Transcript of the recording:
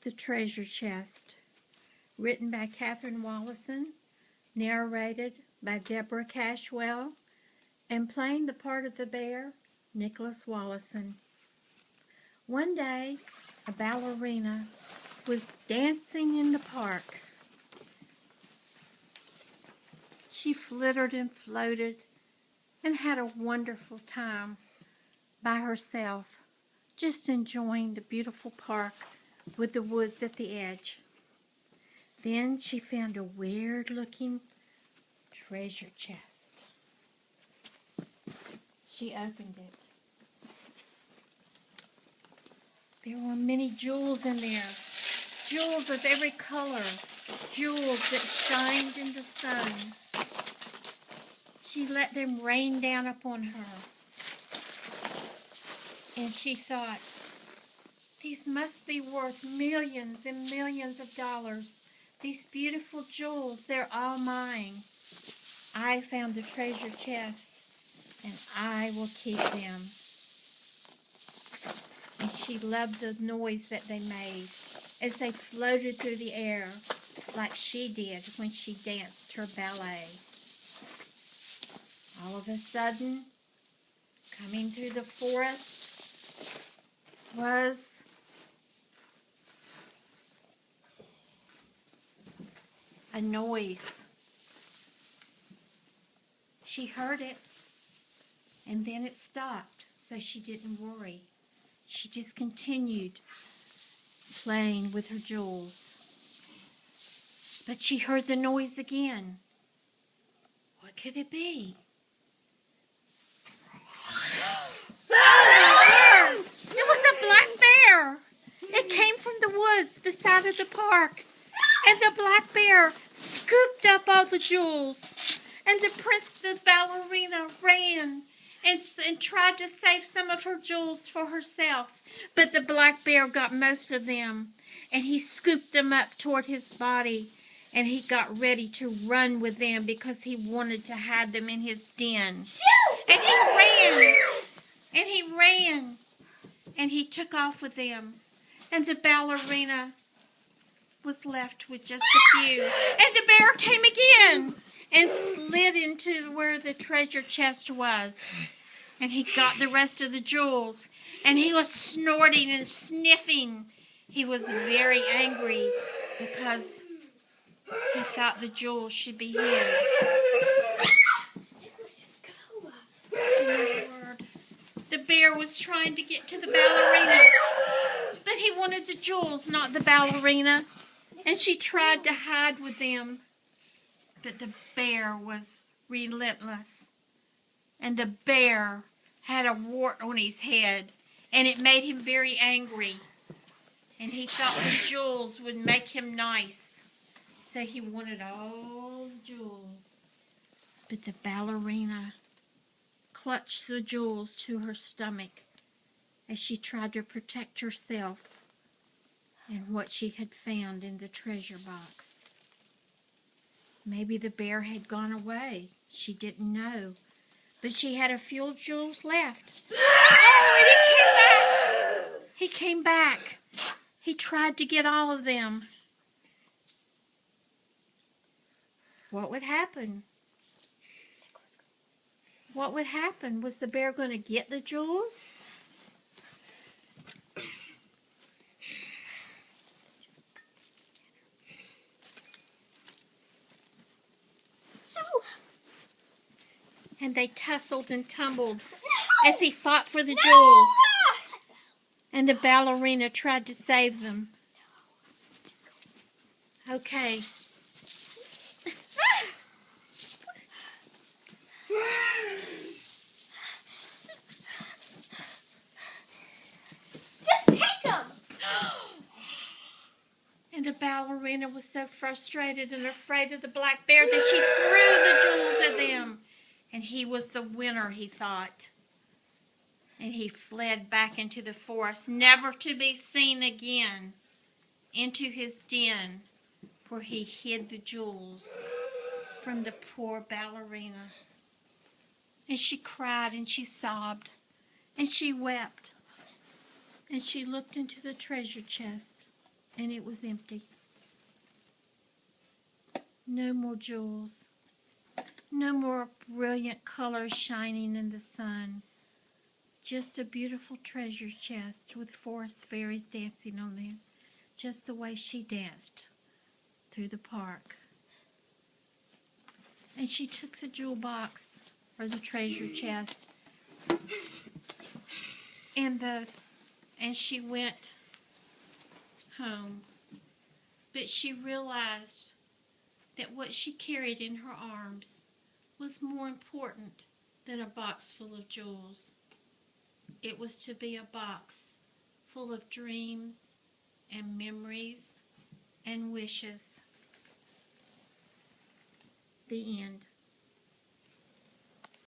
The Treasure Chest, written by Catherine Wallison, narrated by Deborah Cashwell, and playing the part of the bear, Nicholas Wallison. One day, a ballerina was dancing in the park. She flittered and floated and had a wonderful time by herself, just enjoying the beautiful park with the woods at the edge. Then she found a weird-looking treasure chest. She opened it. There were many jewels in there, jewels of every color, jewels that shined in the sun. She let them rain down upon her, and she thought, these must be worth millions and millions of dollars. These beautiful jewels, they're all mine. I found the treasure chest, and I will keep them. And she loved the noise that they made as they floated through the air like she did when she danced her ballet. All of a sudden, coming through the forest was a noise. She heard it, and then it stopped, so she didn't worry. She just continued playing with her jewels. But she heard the noise again. What could it be? It was a black bear. It came from the woods beside of the park. And the black bear scooped up all the jewels. And the ballerina ran and tried to save some of her jewels for herself. But the black bear got most of them. And he scooped them up toward his body. And he got ready to run with them because he wanted to hide them in his den. And he ran. And he ran. And he took off with them. And the ballerina was left with just a few. And the bear came again and slid into where the treasure chest was. And he got the rest of the jewels. And he was snorting and sniffing. He was very angry because he thought the jewels should be his. The bear was trying to get to the ballerina, but he wanted the jewels, not the ballerina. And she tried to hide with them, but the bear was relentless. And the bear had a wart on his head, and it made him very angry. And he thought the jewels would make him nice, so he wanted all the jewels. But the ballerina clutched the jewels to her stomach as she tried to protect herself and what she had found in the treasure box. Maybe the bear had gone away. She didn't know. But she had a few jewels left. Oh, and he came back. He tried to get all of them. What would happen? What would happen? Was the bear going to get the jewels? And they tussled and tumbled as he fought for the jewels. And the ballerina tried to save them. Okay. And the ballerina was so frustrated and afraid of the black bear that she threw the jewels at them. And he was the winner, he thought. And he fled back into the forest, never to be seen again, into his den where he hid the jewels from the poor ballerina. And she cried and she sobbed and she wept. And she looked into the treasure chest. and it was empty. No more jewels. No more brilliant colors shining in the sun. Just a beautiful treasure chest with forest fairies dancing on them, just the way she danced through the park. And she took the jewel box, or the treasure chest, and she went home. But she realized that what she carried in her arms was more important than a box full of jewels. It was to be a box full of dreams and memories and wishes. The end.